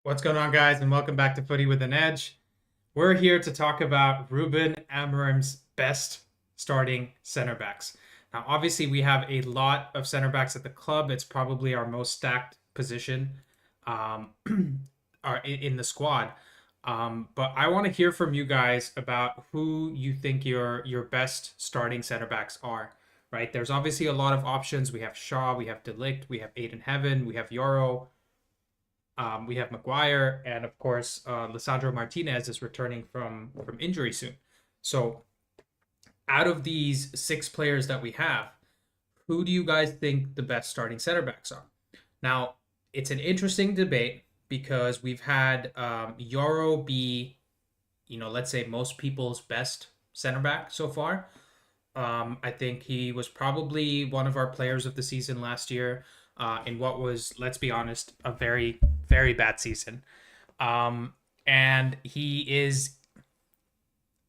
What's going on, guys, and welcome back to Footy with an Edge. We're here to talk about Ruben Amorim's best starting center backs. Now, obviously, we have a lot of center backs at the club. It's probably our most stacked position um, in the squad. But I want to hear from you guys about who you think your best starting center backs are. Right? There's obviously a lot of options. We have Shaw, we have De Ligt, we have Aiden Heaven, we have Yoro. We have Maguire, and of course, Lisandro Martinez is returning from injury soon. So, out of these six players that we have, who do you guys think the best starting center backs are? Now, it's an interesting debate because we've had Yoro be, let's say most people's best center back so far. I think he was probably one of our players of the season last year in what was, let's be honest, a very, very bad season. And he is,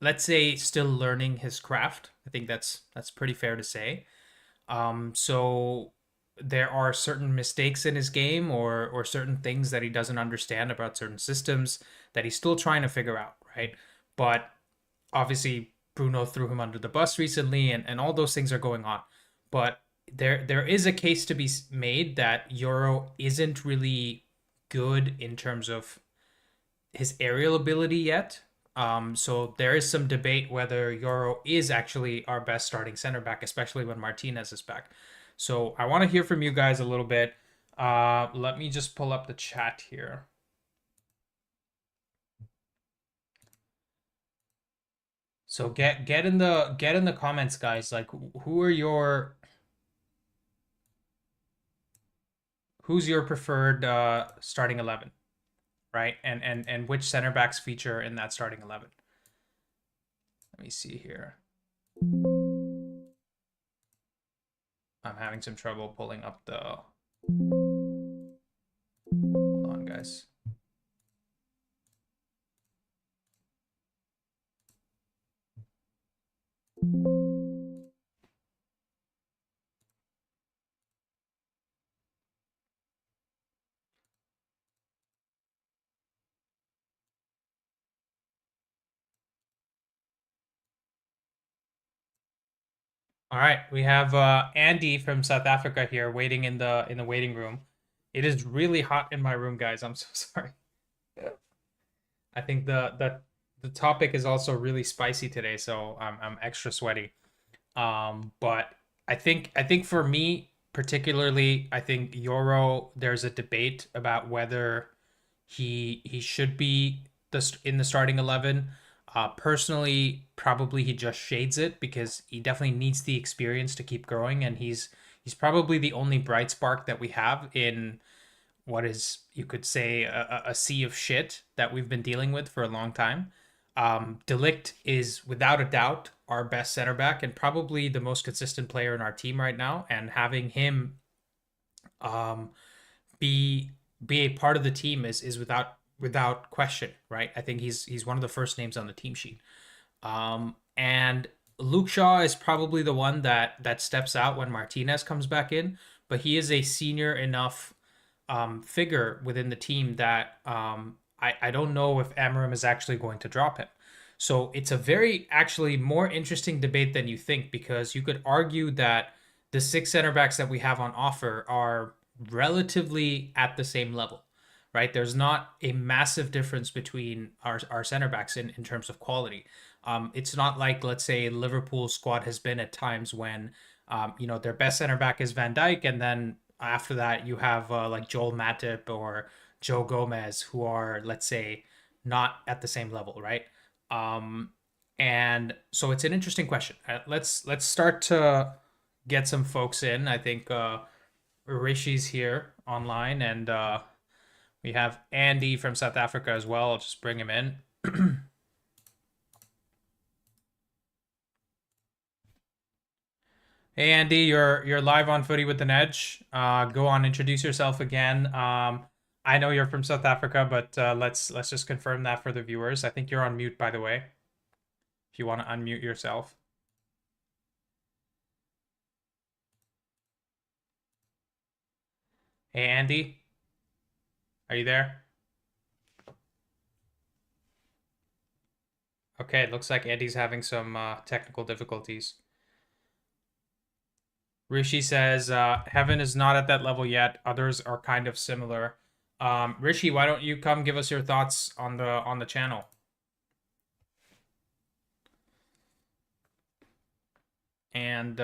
let's say, still learning his craft. I think that's pretty fair to say. So there are certain mistakes in his game or certain things that he doesn't understand about certain systems that he's still trying to figure out, right? But obviously Bruno threw him under the bus recently, and all those things are going on. But there is a case to be made that Euro isn't really good in terms of his aerial ability yet. So there is some debate whether Euro is actually our best starting center back, especially when Martinez is back. So I want to hear from you guys a little bit. Let me just pull up the chat here. So get in the comments, guys. Like, who's your preferred starting 11, right? And which center backs feature in that starting 11? Let me see here. I'm having some trouble pulling up the. Hold on, guys. All right, we have Andy from South Africa here waiting in the waiting room. It is really hot in my room, guys. I'm so sorry. I think the topic is also really spicy today, so I'm extra sweaty. But I think for me particularly, I think Euro. There's a debate about whether he should be in the starting 11. Personally, probably he just shades it because he definitely needs the experience to keep growing, and he's probably the only bright spark that we have in what is, you could say, a sea of shit that we've been dealing with for a long time. De Ligt is without a doubt our best center back and probably the most consistent player in our team right now. And having him um, be be a part of the team is without question, right? I think he's one of the first names on the team sheet. And Luke Shaw is probably the one that steps out when Martinez comes back in, but he is a senior enough figure within the team that I don't know if Amorim is actually going to drop him. So it's a very actually more interesting debate than you think, because you could argue that the six center backs that we have on offer are relatively at the same level, right? There's not a massive difference between our center backs in terms of quality. It's not like, let's say, Liverpool squad has been at times when, their best center back is Van Dijk, and then after that you have like Joel Matip or Joe Gomez, who are, let's say, not at the same level, right? Um, and so it's an interesting question. Let's start to get some folks in. I think Rishi's here online, and we have Andy from South Africa as well. I'll just bring him in. Hey Andy, you're live on Footy with an Edge. Go on, introduce yourself again. I know you're from South Africa, but let's just confirm that for the viewers. I think you're on mute, by the way. If you want to unmute yourself. Hey Andy, are you there? Okay, looks like Andy's having some technical difficulties. Rishi says, Heaven is not at that level yet. Others are kind of similar. Rishi, why don't you come give us your thoughts on the channel? And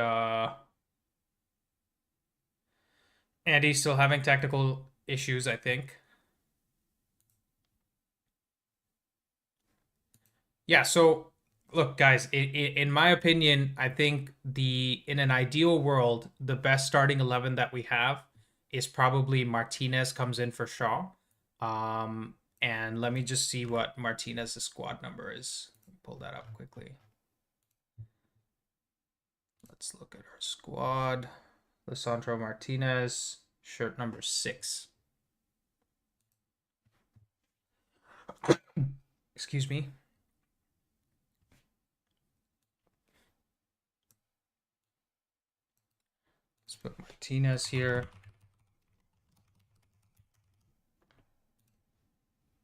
Andy's still having technical issues, I think. Yeah, so look, guys, in my opinion, I think in an ideal world, the best starting 11 that we have is probably Martinez comes in for Shaw. And let me just see what Martinez's squad number is. Pull that up quickly. Let's look at our squad. Lisandro Martinez, shirt number 6. Excuse me. Let's put Martinez here.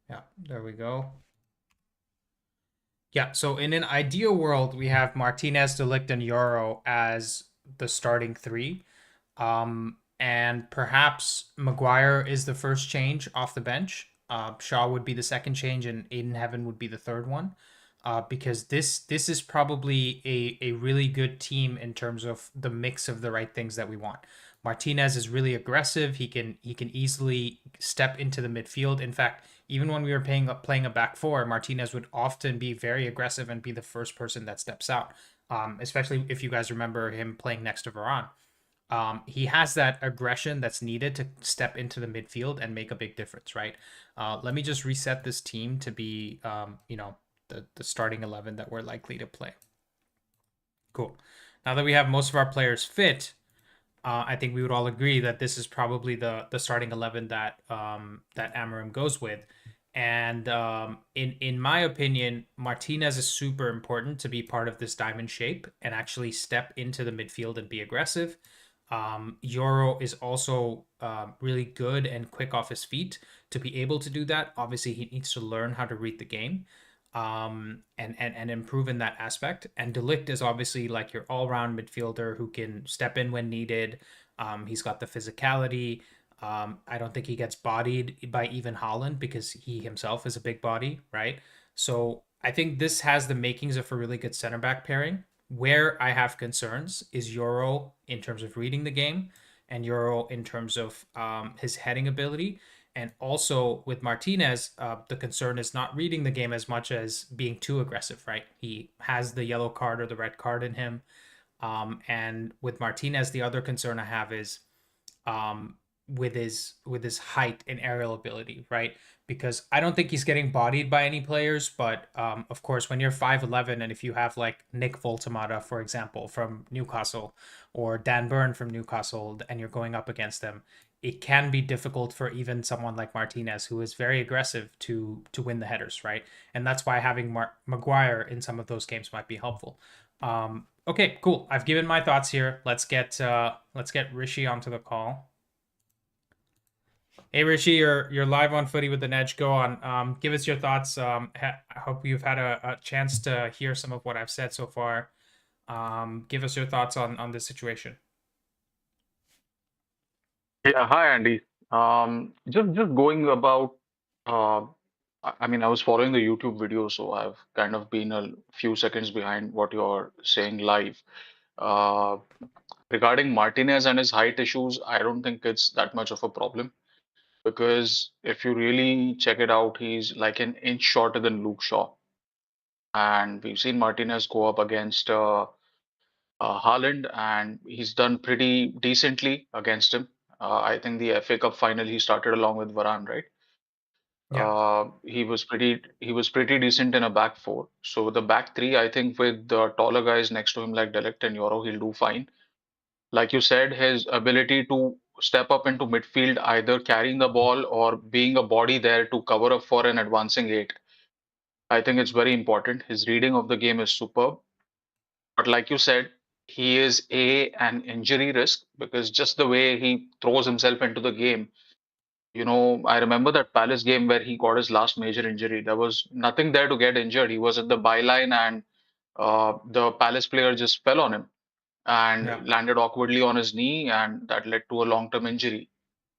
Yeah, there we go. Yeah, so in an ideal world, we have Martinez, De Ligt, and Euro as the starting three. And perhaps Maguire is the first change off the bench. Shaw would be the second change, and Aiden Heaven would be the third one. Because this is probably a really good team in terms of the mix of the right things that we want. Martinez is really aggressive. He can easily step into the midfield. In fact, even when we were playing a back four, Martinez would often be very aggressive and be the first person that steps out. Especially if you guys remember him playing next to Varane. He has that aggression that's needed to step into the midfield and make a big difference, right? Let me just reset this team to be, the starting 11 that we're likely to play. Cool. Now that we have most of our players fit, I think we would all agree that this is probably the starting 11 that Amorim goes with. And in my opinion, Martinez is super important to be part of this diamond shape and actually step into the midfield and be aggressive. Euro is also really good and quick off his feet to be able to do that. Obviously, he needs to learn how to read the game and improve in that aspect. And De Ligt is obviously like your all round midfielder who can step in when needed. He's got the physicality. I don't think he gets bodied by even Holland because he himself is a big body, right? So I think this has the makings of a really good center back pairing. Where I have concerns is Euro in terms of reading the game and Euro in terms of his heading ability. And also with Martinez, the concern is not reading the game as much as being too aggressive, right? He has the yellow card or the red card in him. And with Martinez, the other concern I have is um, with his height and aerial ability, right? Because I don't think he's getting bodied by any players, but of course, when you're 5'11", and if you have like Nick Voltamata, for example, from Newcastle, or Dan Burn from Newcastle, and you're going up against them, it can be difficult for even someone like Martinez, who is very aggressive, to win the headers, right? And that's why having Maguire in some of those games might be helpful. Okay, cool. I've given my thoughts here. Let's get Rishi onto the call. Hey Rishi, you're live on Footy with an Edge. Go on. Give us your thoughts. I hope you've had a chance to hear some of what I've said so far. Give us your thoughts on this situation. Yeah, hi Andy. Just going about. Uh, I mean, I was following the YouTube video, so I've kind of been a few seconds behind what you're saying live. Uh, Regarding Martinez and his height issues, I don't think it's that much of a problem because if you really check it out, he's like an inch shorter than Luke Shaw, and we've seen Martinez go up against Haaland, and he's done pretty decently against him. I think the FA Cup final he started along with Varane, right? Yeah. He was pretty decent in a back four. So the back three, I think with the taller guys next to him like Delict and Euro, he'll do fine. Like you said, his ability to step up into midfield, either carrying the ball or being a body there to cover up for an advancing eight. I think it's very important. His reading of the game is superb. But like you said, he is an injury risk because just the way he throws himself into the game, I remember that Palace game where he got his last major injury. There was nothing there to get injured. He was at the byline and the Palace player just fell on him Yeah. and landed awkwardly on his knee, and that led to a long-term injury.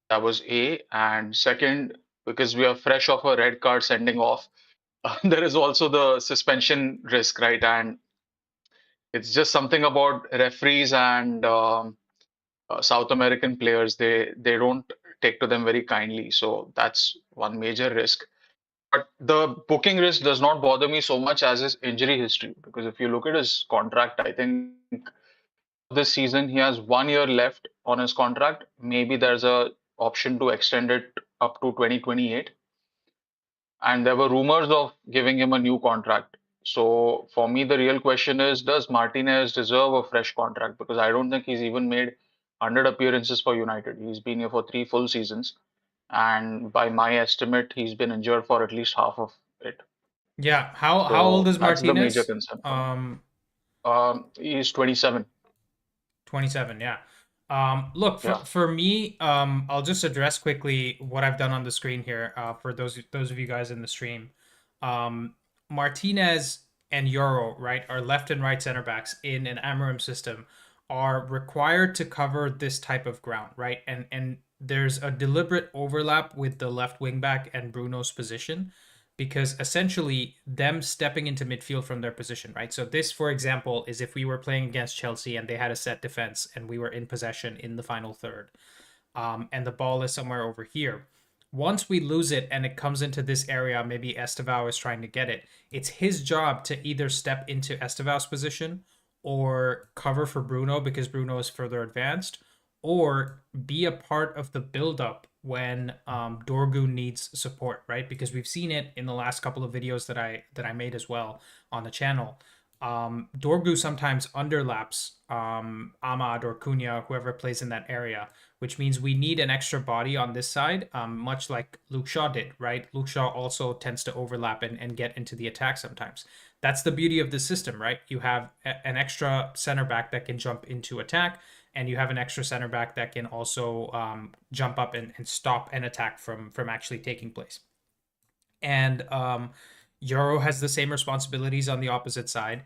That was A. And second, because we are fresh off a red card sending off, there is also the suspension risk, right? And it's just something about referees and South American players. They don't take to them very kindly. So that's one major risk. But the booking risk does not bother me so much as his injury history. Because if you look at his contract, I think this season he has 1 year left on his contract. Maybe there's a option to extend it up to 2028. And there were rumors of giving him a new contract. So for me, the real question is, does Martinez deserve a fresh contract? Because I don't think he's even made 100 appearances for United. He's been here for 3 full seasons. And by my estimate, he's been injured for at least half of it. Yeah. How old So is that's the major Martinez? concern for me. He's 27. 27, yeah. Look, Yeah. for me, I'll just address quickly what I've done on the screen here, for those of you guys in the stream. Um, Martinez and Euro, right, are left and right center backs in an Amorim system, are required to cover this type of ground, right? And there's a deliberate overlap with the left wing back and Bruno's position, because essentially them stepping into midfield from their position, right? So this, for example, is if we were playing against Chelsea and they had a set defense and we were in possession in the final third, and the ball is somewhere over here. Once we lose it and it comes into this area, maybe Estevao is trying to get it. It's his job to either step into Estevao's position or cover for Bruno because Bruno is further advanced, or be a part of the build-up when Dorgu needs support, right? Because we've seen it in the last couple of videos that I made as well on the channel. Dorgu sometimes underlaps Ahmad or Cunha, whoever plays in that area, which means we need an extra body on this side, much like Luke Shaw did, right? Luke Shaw also tends to overlap and get into the attack sometimes. That's the beauty of the system, right? You have an extra center back that can jump into attack, and you have an extra center back that can also jump up and stop an attack from actually taking place. And Euro has the same responsibilities on the opposite side.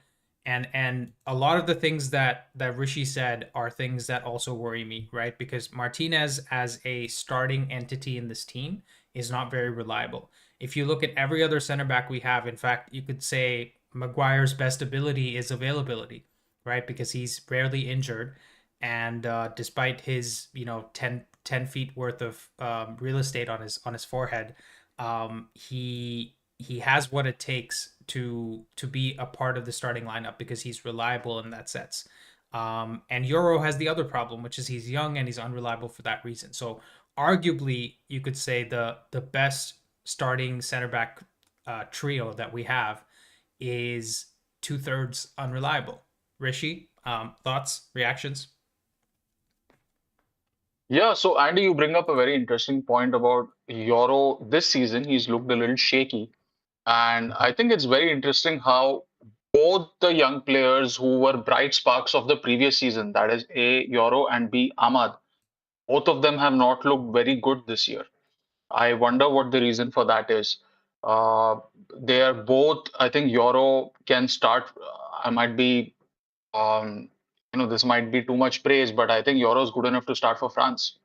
And a lot of the things that Rishi said are things that also worry me, right? Because Martinez as a starting entity in this team is not very reliable. If you look at every other center back we have, in fact, you could say Maguire's best ability is availability, right? Because he's rarely injured, and despite his 10 feet worth of real estate on his forehead, he has what it takes to be a part of the starting lineup because he's reliable in that sense. And Euro has the other problem, which is he's young and he's unreliable for that reason. So arguably, you could say the best starting center back trio that we have is 2/3 unreliable. Rishi, thoughts, reactions? Yeah, so Andy, you bring up a very interesting point about Euro this season. He's looked a little shaky. And I think it's very interesting how both the young players who were bright sparks of the previous season, that is A, Euro, and B, Ahmad, both of them have not looked very good this year. I wonder what the reason for that is. Uh, they are both, I think Euro can start. I might be, this might be too much praise, but I think Euro is good enough to start for France.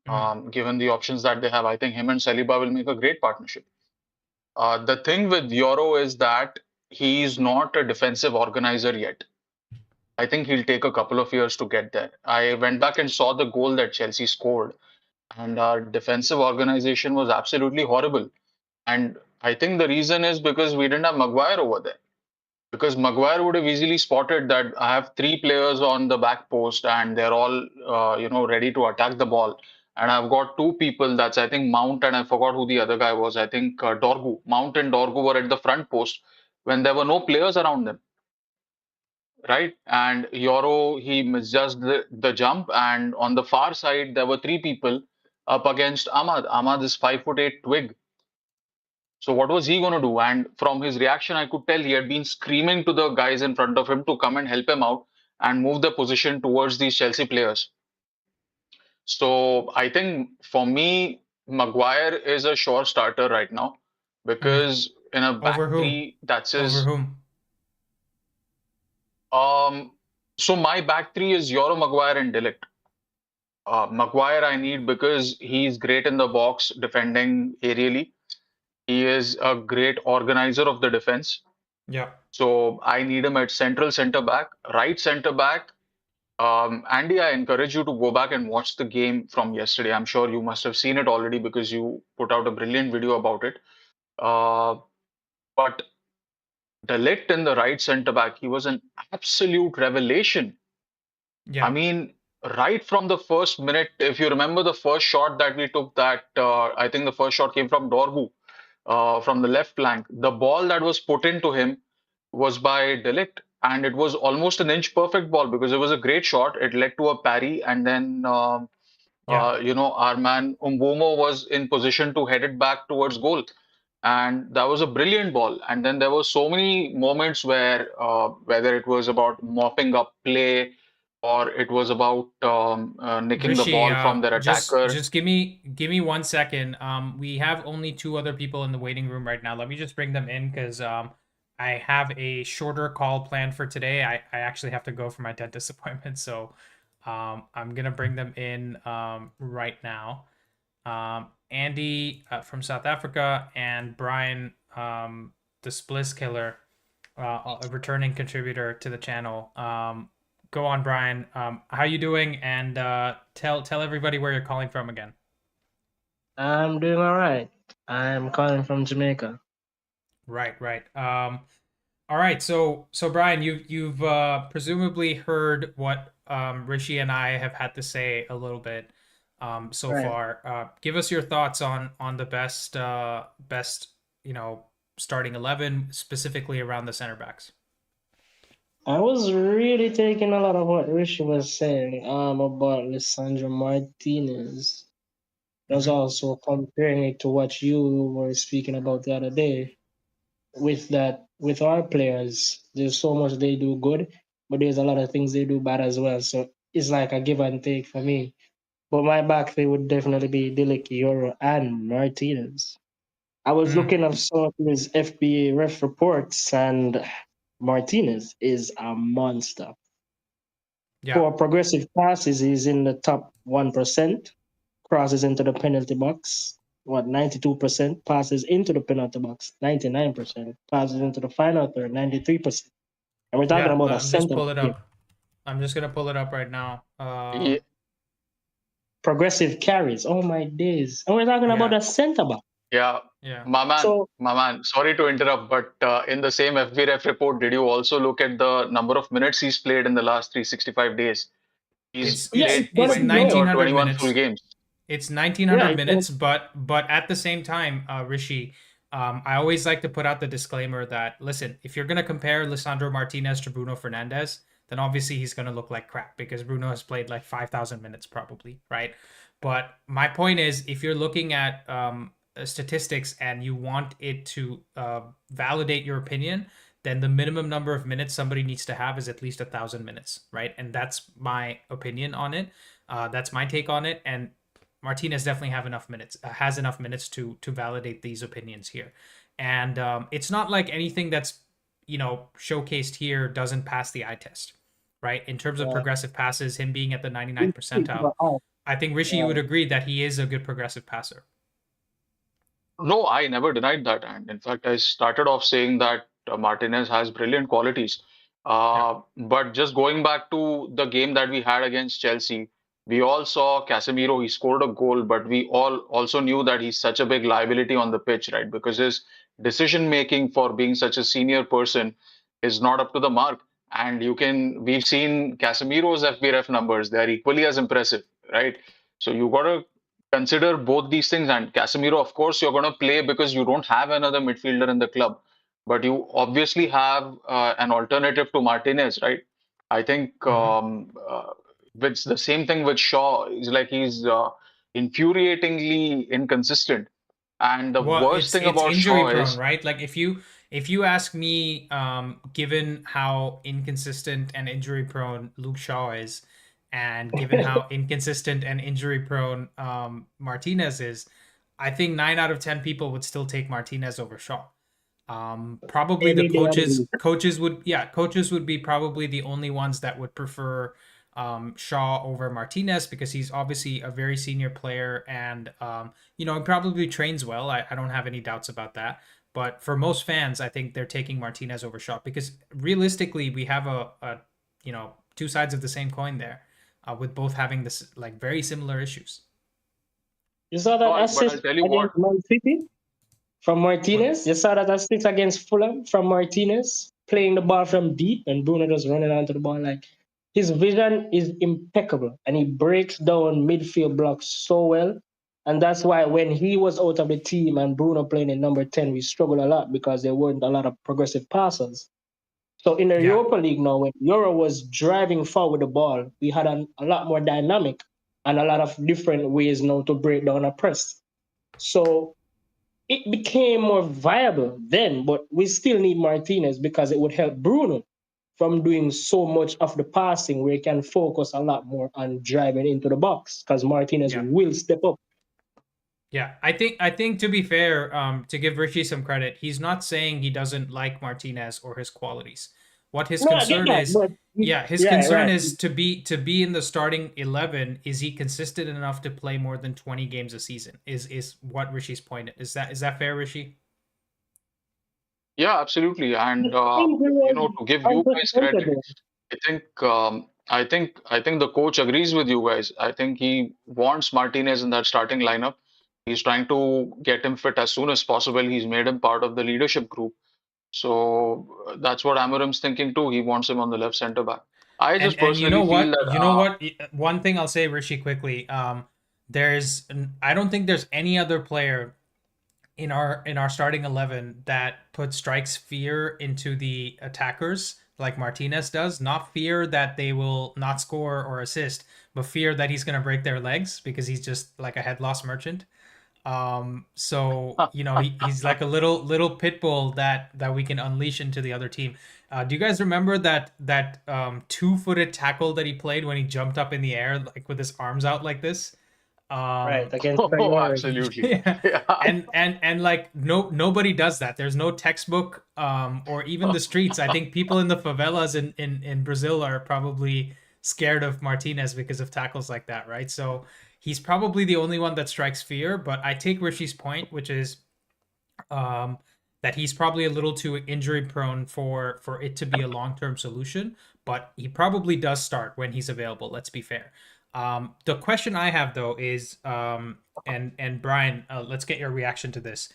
Mm, Given the options that they have, I think him and Saliba will make a great partnership. The thing with Euro is that he's not a defensive organizer yet. I think he'll take a couple of years to get there. I went back and saw the goal that Chelsea scored, and our defensive organization was absolutely horrible. And I think the reason is because we didn't have Maguire over there. Because Maguire would have easily spotted that I have three players on the back post and they're all, ready to attack the ball. And I've got two people, that's I think Mount and I forgot who the other guy was. I think Dorgu. Mount and Dorgu were at the front post when there were no players around them, right? And Euro, he misjudged the jump. And on the far side, there were three people up against Ahmad. Ahmad is 5'8" twig. So what was he going to do? And from his reaction, I could tell he had been screaming to the guys in front of him to come and help him out and move the position towards these Chelsea players. So I think for me, Maguire is a sure starter right now Mm. because in a Over back whom? three, that's Over his. whom? Um, so my back three is Euro, Maguire, and Delict. Maguire I need because he's great in the box defending aerially. He is a great organizer of the defense. Yeah. So I need him at central center back, right center back. Andy, I encourage you to go back and watch the game from yesterday. I'm sure you must have seen it already because you put out a brilliant video about it. Uh, but De Ligt in the right centre back, he was an absolute revelation. I Yeah. mean, right from the first minute, if you remember the first shot that we took, that I think the first shot came from Dorgu from the left flank. The ball that was put into him was by De Ligt, and it was almost an inch perfect ball because it was a great shot. It led to a parry, and then Yeah. our man Umbomo was in position to head it back towards goal. And that was a brilliant ball. And then there were so many moments where, whether it was about mopping up play or it was about nicking the Rishi, ball from their attacker. just give me 1 second. We have only two other people in the waiting room right now. Let me just bring them in because I have a shorter call planned for today. I actually have to go for my dentist appointment, so I'm gonna bring them in right now. Andy from South Africa and Brian, the Spliss Killer, a returning contributor to the channel. Go on, Brian. How you doing? And tell everybody where you're calling from again. I'm doing all right. I'm calling from Jamaica. Right, right. All right. So Brian, you've presumably heard what Rishi and I have had to say a little bit so Right. far. Give us your thoughts on the best starting 11 specifically around the center backs. I was really taking a lot of what Rishi was saying about Lisandro Martinez. I was Mm-hmm. also comparing it to what you were speaking about the other day. With our players, there's so much they do good, but there's a lot of things they do bad as well. So it's like a give and take for me. But my back three would definitely be Dilic, Euro, and Martinez. I was Mm, looking at some of his FBA ref reports, and Martinez is a monster. yeah. For progressive passes, he's in the top 1%. Crosses into the penalty box, 92%. Passes into the penalty box, 99%. Passes into the final third, 93%. And we're talking Yeah, about a I'm just center pull it here. up. I'm just gonna pull it up right now. Ye- Progressive carries. Oh my days. And we're talking about Yeah, a center back. Yeah, yeah. So my man, sorry to interrupt, but in the same FBref report, did you also look at the number of minutes he's played in the last 365 days? He's It's yeah, it's it's played gonna it's be 20 low. or 1900 21 full minutes. games. It's Yeah, 1900 it's gonna, minutes, but at the same time, Rishi, I always like to put out the disclaimer that listen, if you're gonna compare Lisandro Martinez to Bruno Fernandes, then obviously he's gonna look like crap because Bruno has played like 5,000 minutes probably, right? But my point is, if you're looking at statistics and you want it to validate your opinion, then the minimum number of minutes somebody needs to have is at least 1,000 minutes, right? And that's my opinion on it. That's my take on it. And Martinez definitely have enough minutes, has enough minutes to validate these opinions here. And it's not like anything that's showcased here doesn't pass the eye test, right? In terms of uh, progressive passes, him being at the we 99th speak percentile, about art. I think Rishi you Yeah. would agree that he is a good progressive passer. No, I never denied that. And in fact, I started off saying that Martinez has brilliant qualities. Yeah. But just going back to the game that we had against Chelsea, we all saw Casemiro, he scored a goal, but we all also knew that he's such a big liability on the pitch, right? Because his decision making for being such a senior person is not up to the mark. And we've seen Casemiro's FBref numbers, they're equally as impressive, right? So you got to consider both these things. And Casemiro, of course, you're going to play because you don't have another midfielder in the club, but you obviously have an alternative to Martinez, right? I think Mm-hmm. it's the same thing with Shaw. He's like infuriatingly inconsistent. And the Well, worst it's thing it's about injury Shaw prone, is, right? Like if you ask me, given how inconsistent and injury prone Luke Shaw is, and given how inconsistent and injury prone Martinez is, I think 9 out of 10 people would still take Martinez over Shaw. Probably the Any day of the week. coaches would be probably the only ones that would prefer Shaw over Martinez because he's obviously a very senior player and he probably trains well. I don't have any doubts about that. But for most fans, I think they're taking Martinez over Shaw because realistically, we have a two sides of the same coin there, with both having this like very similar issues. You saw No, that but I'll assist tell you what. against Man City from What? Martinez. You saw that assist against Fulham from Martinez, playing the ball from deep, and Bruno just running onto the ball. Like his vision is impeccable, and he breaks down midfield blocks so well. And that's why when he was out of the team and Bruno playing in number 10, we struggled a lot because there weren't a lot of progressive passers. So in the Yeah. Europa League now, when Euro was driving forward the ball, we had a lot more dynamic and a lot of different ways now to break down a press. So it became more viable then, but we still need Martinez because it would help Bruno from doing so much of the passing where he can focus a lot more on driving into the box because Martinez Yeah. will step up. Yeah, I think to be fair, to give Richie some credit, he's not saying he doesn't like Martinez or his qualities. What his No, I get concern that, is, but his yeah, concern right. is to be in the starting 11. Is he consistent enough to play more than 20 games a season? Is what Richie's point is. Is that fair, Rishi? Yeah, absolutely. And Injury to give you guys credit, unprecedented. I think the coach agrees with you guys. I think he wants Martinez in that starting lineup. He's trying to get him fit as soon as possible. He's made him part of the leadership group. So that's what Amorim's thinking too. He wants him on the left center back. I And just and you personally know feel what? that You know what? One thing I'll say, Rishi, quickly. I don't think there's any other player in our starting 11 that strikes fear into the attackers like Martinez does. Not fear that they will not score or assist, but fear that he's going to break their legs because he's just like a head loss merchant. So he's like a little pit bull that we can unleash into the other team. Do you guys remember that 2-footed tackle that he played when he jumped up in the air like with his arms out like this? Right, Um, against oh, January. absolutely. yeah, Yeah. and like nobody does that. There's no textbook, or even the streets. I think people in the favelas in Brazil are probably scared of Martinez because of tackles like that, right? So he's probably the only one that strikes fear. But I take Rishi's point, which is um, that he's probably a little too injury prone for it to be a long term solution. But he probably does start when he's available. Let's be fair. The question I have though is, and Brian, let's get your reaction to this.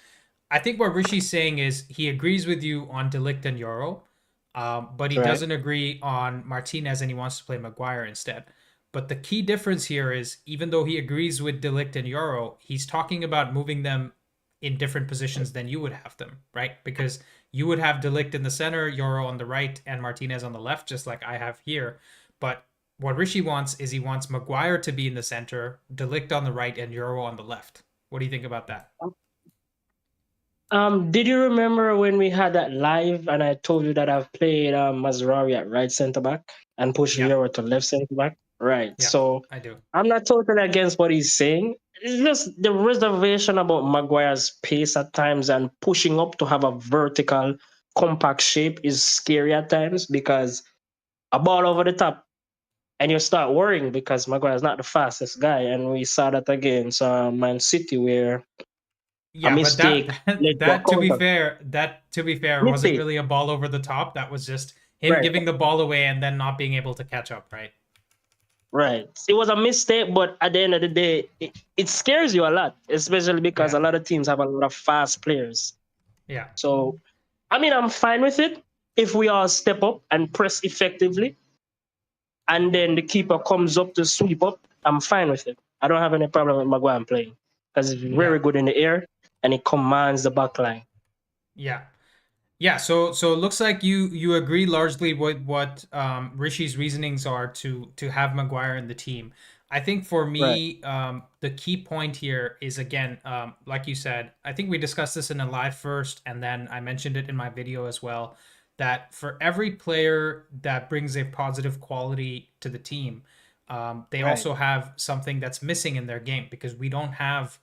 I think what Rishi's saying is he agrees with you on Delict and Euro, but he Right. doesn't agree on Martinez and he wants to play Maguire instead. But the key difference here is even though he agrees with Delict and Euro, he's talking about moving them in different positions than you would have them, right? Because you would have Delict in the center, Euro on the right, and Martinez on the left, just like I have here. But what Rishi wants is he wants Maguire to be in the center, Delict on the right, and Euro on the left. What do you think about that? Did you remember when we had that live and I told you that I've played Mazraoui at right centre back and pushed Yeah, Euro to left centre back? Right. yeah, So I do. I'm not totally against what he's saying. It's just the reservation about Maguire's pace at times and pushing up to have a vertical, compact shape is scary at times because a ball over the top and you start worrying because Maguire's not the fastest guy. And we saw that against Man City where a Yeah, but that mistake that led to a that counter. to be fair wasn't Mistake. really a ball over the top. That was just him Right. giving the ball away and then not being able to catch up, right? Right. It was a mistake, but at the end of the day, it scares you a lot, especially because Yeah, a lot of teams have a lot of fast players. yeah, So, I mean, I'm fine with it if we all step up and press effectively, and then the keeper comes up to sweep up. I'm fine with it. I don't have any problem with Maguire playing because he's yeah, very good in the air and he commands the back line. yeah. Yeah, so it looks like you agree largely with what Rishi's reasonings are to have Maguire in the team. I think for Right. me, the key point here is again, like you said, I think we discussed this in a live first, and then I mentioned it in my video as well, that for every player that brings a positive quality to the team, they Right. also have something that's missing in their game because we don't have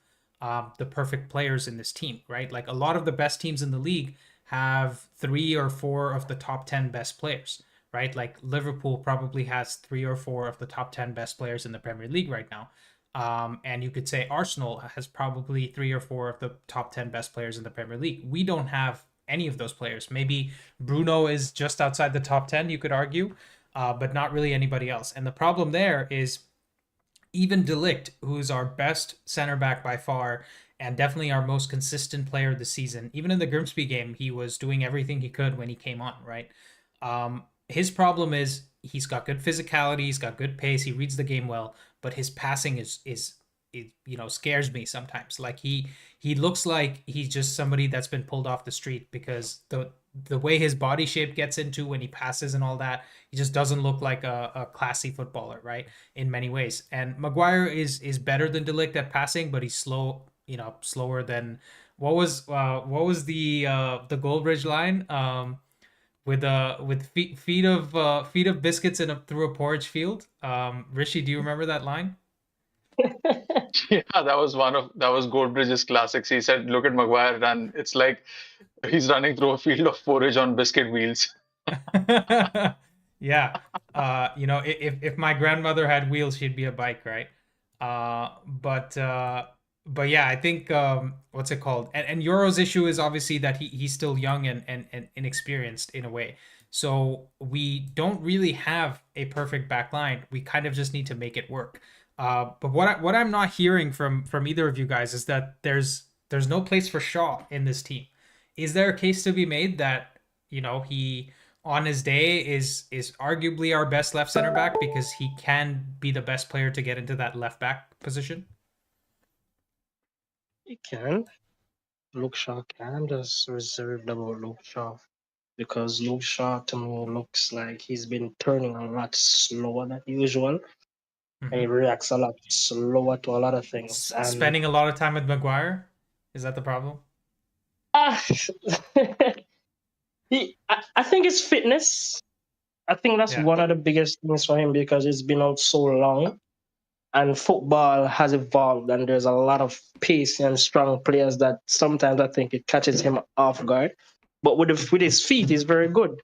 the perfect players in this team, right? Like a lot of the best teams in the league have 3 or 4 of the top 10 best players, right? Like Liverpool probably has 3 or 4 of the top 10 best players in the Premier League right now. And you could say Arsenal has probably 3 or 4 of the top 10 best players in the Premier League. We don't have any of those players. Maybe Bruno is just outside the top 10, you could argue, but not really anybody else. And the problem there is even De Ligt, who's our best center back by far, and definitely our most consistent player this season. Even in the Grimsby game, he was doing everything he could when he came on, right? His problem is he's got good physicality, he's got good pace, he reads the game well, but his passing is scares me sometimes. Like he looks like he's just somebody that's been pulled off the street because the way his body shape gets into when he passes and all that, he just doesn't look like a classy footballer, right? In many ways. And Maguire is better than De Ligt at passing, but he's slow, slower than what was the Goldbridge line? With feet of biscuits through a porridge field. Rishi, do you remember that line? Yeah, that was Goldbridge's classics. He said, "Look at Maguire, and it's like he's running through a field of porridge on biscuit wheels." Yeah. If my grandmother had wheels, she'd be a bike, right? But yeah, I think what's it called? And Euro's issue is obviously that he's still young and inexperienced in a way. So we don't really have a perfect back line. We kind of just need to make it work. But what I'm not hearing from either of you guys is that there's no place for Shaw in this team. Is there a case to be made that he on his day is arguably our best left center back because he can be the best player to get into that left back position? He can. Luke Shaw can. I'm just reserved about Luke Shaw because Luke Shaw to me looks like he's been turning a lot slower than usual, and he Mm-hmm. reacts a lot slower to a lot of things. And Spending a lot of time with Maguire, is that the problem? ah, I think it's fitness. I think that's Yeah. one of the biggest things for him because it's been out so long and football has evolved and there's a lot of pace and strong players that sometimes I think it catches him off guard. But with his feet, he's very good.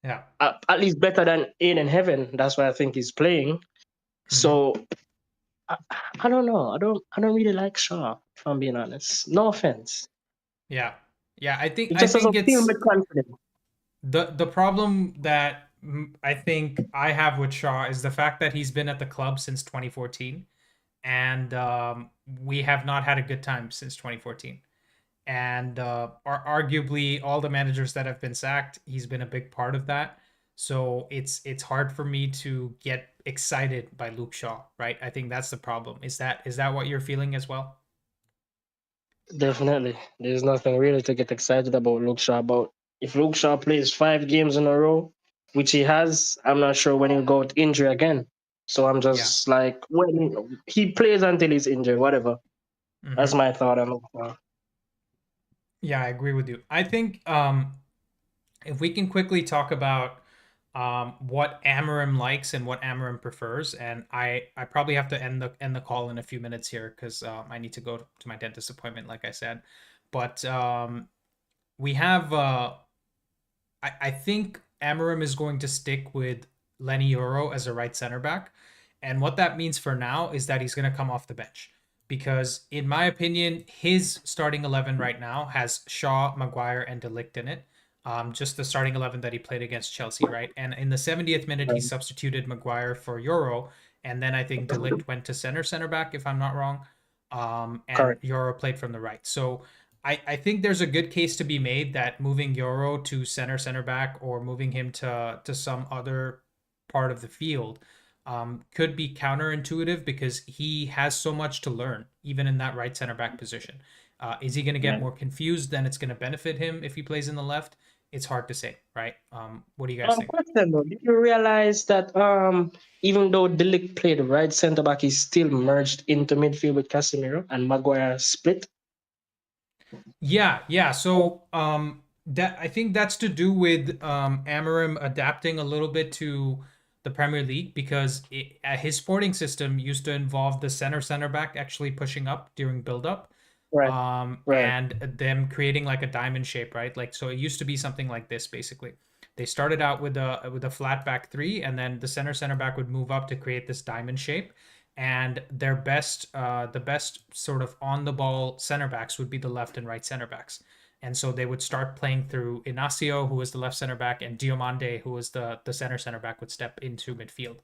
Yeah. At least better than Aiden Heaven. That's why I think he's playing. Mm-hmm. So I don't know. I don't really like Shaw, if I'm being honest. No offense. Yeah. Yeah. I think It I just think doesn't feel it's me confident. the problem that I think I have with Shaw is the fact that he's been at the club since 2014, and we have not had a good time since 2014. And arguably all the managers that have been sacked, he's been a big part of that. So it's hard for me to get excited by Luke Shaw, right? I think that's the problem. Is that what you're feeling as well? Definitely. There's nothing really to get excited about Luke Shaw about. If Luke Shaw plays 5 games in a row, which he has, I'm not sure when he'll go to injury again. So I'm Yeah. just like, when he plays until he's injured, whatever. That's Hmm. my thought on Luke Shaw. Yeah, I agree with you. I think if we can quickly talk about what Amorim likes and what Amorim prefers, and I probably have to end the call in a few minutes here because I need to go to my dentist appointment, like I said. But we have I think Amorim is going to stick with Lenny Euro as a right center back. And what that means for now is that he's going to come off the bench. Because, in my opinion, his starting 11 right now has Shaw, Maguire, and De Ligt in it. Just the starting 11 that he played against Chelsea, right? And in the 70th minute, he Um, substituted Maguire for Euro. And then I think De Ligt went to center back, if I'm not wrong. And Correct. Euro played from the right. So I think there's a good case to be made that moving Euro to center back or moving him to some other part of the field could be counterintuitive because he has so much to learn, even in that right center back position. Is he going to get Right. more confused? Then it's going to benefit him if he plays in the left. It's hard to say, right? What do you guys think? Question though, did you realize that even though Delic played right centre back, he still merged into midfield with Casemiro and Maguire split? Yeah. So that I think that's to do with Amorim adapting a little bit to the Premier League because his sporting system used to involve the center back actually pushing up during build up. Right. and them creating like a diamond shape, right? Like, so it used to be something like this basically. They started out with a flat back three, and then the center back would move up to create this diamond shape. And their the best sort of on the ball center backs would be the left and right center backs. And so they would start playing through Inacio, who was the left center back, and Diomande, who was the center back, would step into midfield.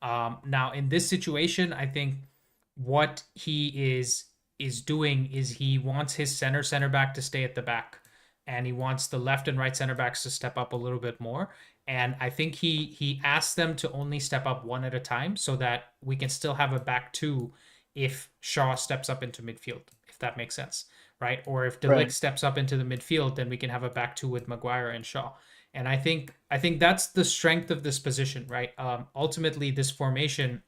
Now, in this situation, I think what he is doing is he wants his center back to stay at the back, and he wants the left and right center backs to step up a little bit more. And I think he asks them to only step up one at a time so that we can still have a back two if Shaw steps up into midfield, if that makes sense, right? Or if De Ligt steps up into the midfield, then we can have a back two with Maguire and Shaw. And I think that's the strength of this position, right? Ultimately, this formation,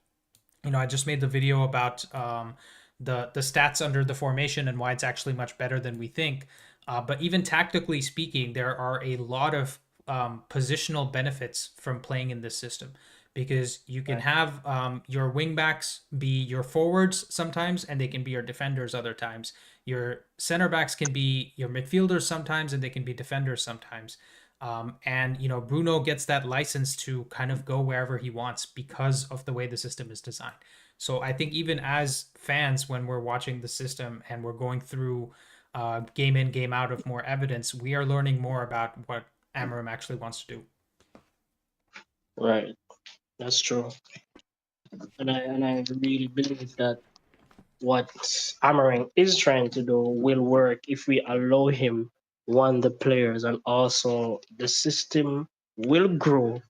I just made the video about the stats under the formation and why it's actually much better than we think. But even tactically speaking, there are a lot of positional benefits from playing in this system, because you can have your wingbacks be your forwards sometimes, and they can be your defenders other times. Your center backs can be your midfielders sometimes, and they can be defenders sometimes. And Bruno gets that license to kind of go wherever he wants because of the way the system is designed. So I think even as fans, when we're watching the system and we're going through game in, game out of more evidence, we are learning more about what Amorim actually wants to do. Right, that's true. And I really believe that what Amorim is trying to do will work if we allow him, one, the players, and also the system will grow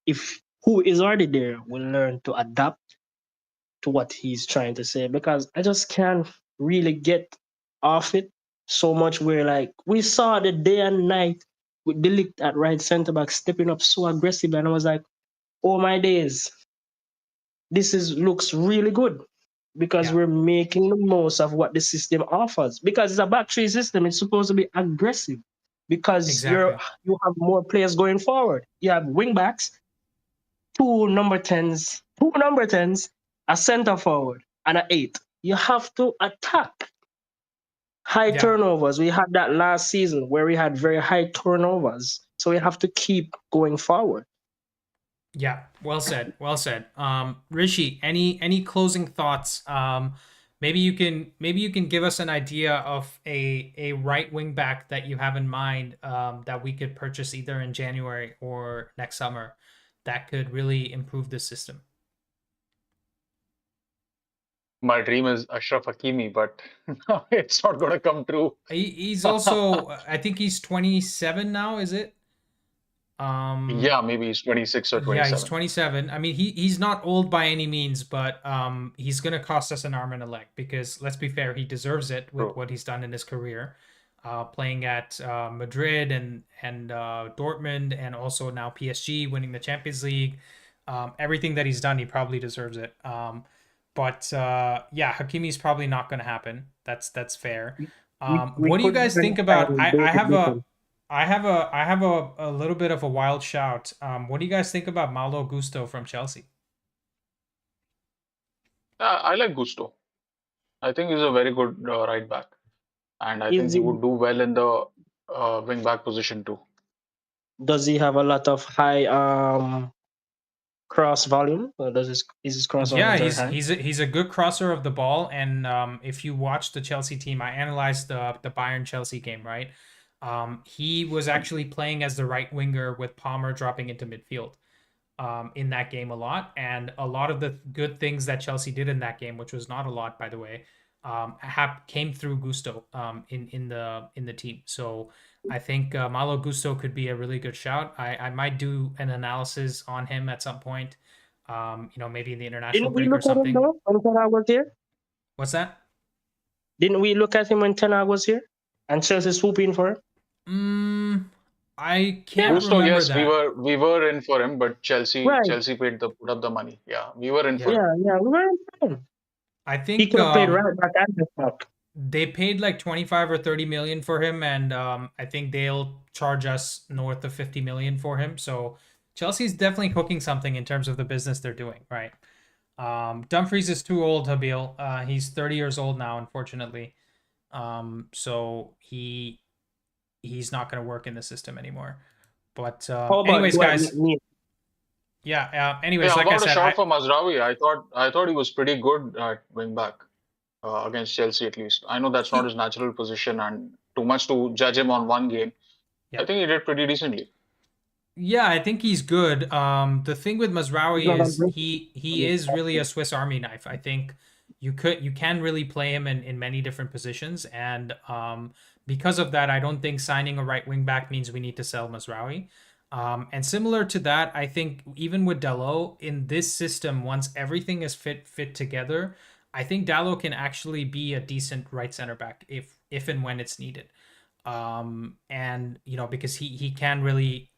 if who is already there will learn to adapt to what he's trying to say. Because I just can't really get off it so much where, like, we saw the day and night with De Ligt at right centre back stepping up so aggressive, and I was like, oh my days, this looks really good, because we're making the most of what the system offers. Because it's a back three system, it's supposed to be aggressive, because Exactly. you have more players going forward. You have wing backs, two number 10s, a center forward, and an 8. You have to attack. High turnovers. We had that last season where we had very high turnovers. So we have to keep going forward. Yeah, well said. Well said. Rishi, any closing thoughts? Maybe you can give us an idea of a right wing back that you have in mind, that we could purchase either in January or next summer that could really improve the system. My dream is Ashraf Hakimi, but it's not going to come true. He's also, I think he's 27 now, is it? Yeah, maybe he's 26 or 27. Yeah, he's 27. I mean, he's not old by any means, but he's gonna cost us an arm and a leg, because let's be fair, he deserves it with what he's done in his career, playing at Madrid and Dortmund, and also now PSG, winning the Champions League. Everything that he's done, he probably deserves it. But yeah, Hakimi's probably not going to happen. That's fair. What do you guys think about? I have a little bit of a wild shout. What do you guys think about Malo Gusto from Chelsea? I like Gusto. I think he's a very good right back, and I think he would do well in the wing back position too. Does he have a lot of high cross volume? Or is his cross volume very high? He's a good crosser of the ball. And if you watch the Chelsea team, I analyzed the Bayern Chelsea game, right? He was actually playing as the right winger with Palmer dropping into midfield in that game a lot. And a lot of the good things that Chelsea did in that game, which was not a lot, by the way, came through Gusto in the team. So I think Malo Gusto could be a really good shout. I might do an analysis on him at some point. Maybe in the international break or something. Didn't we look at him though when Ten Hag was here? What's that? Didn't we look at him when Ten Hag was here and Chelsea swooping for him? I can't Gusto, remember yes, that. we were in for him, but Chelsea put up the money. Yeah, we were in for him. Yeah, we were in for him. I think he could have played right back and left back. They paid like 25 or 30 million for him, and I think they'll charge us north of 50 million for him. So Chelsea's definitely cooking something in terms of the business they're doing, right? Dumfries is too old, Habil. He's 30 years old now, unfortunately. So he's not going to work in the system anymore. But How about anyways, Dwight guys, McNeil? yeah. Anyways, Yeah, like I about a said, shot for Mazraoui. I thought he was pretty good at wing back against Chelsea at least. I know that's not his natural position and too much to judge him on one game. yeah. I think he did pretty decently. Yeah, I think he's good. The thing with He's Mazraoui not is on he is really a Swiss Army knife. I think you can really play him in many different positions, and because of that, I don't think signing a right wing back means we need to sell Mazraoui. And similar to that, I think even with Dalot in this system, once everything is fit together, I think Dalot can actually be a decent right center back if and when it's needed. And because he can really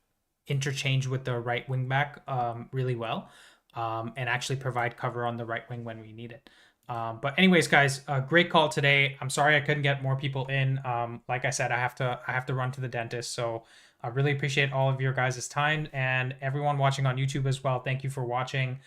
interchange with the right wing back really well, and actually provide cover on the right wing when we need it. But anyways, guys, great call today. I'm sorry I couldn't get more people in. Like I said, I have to run to the dentist. So I really appreciate all of your guys' time and everyone watching on YouTube as well. Thank you for watching.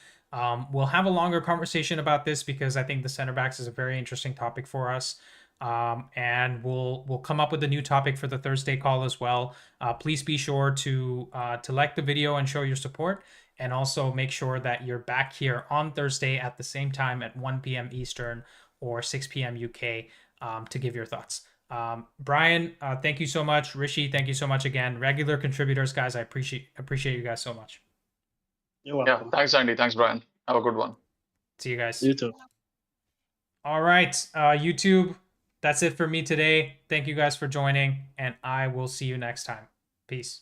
We'll have a longer conversation about this because I think the center backs is a very interesting topic for us. And we'll come up with a new topic for the Thursday call as well. Please be sure to like the video and show your support, and also make sure that you're back here on Thursday at the same time at 1 p.m. Eastern or 6 p.m. UK to give your thoughts. Brian, thank you so much. Rishi, thank you so much again. Regular contributors, guys, I appreciate you guys so much. You're Yeah, welcome. thanks, Andy. Thanks, Brian. Have a good one. See you guys. You too. All right, YouTube, that's it for me today. Thank you guys for joining, and I will see you next time. Peace.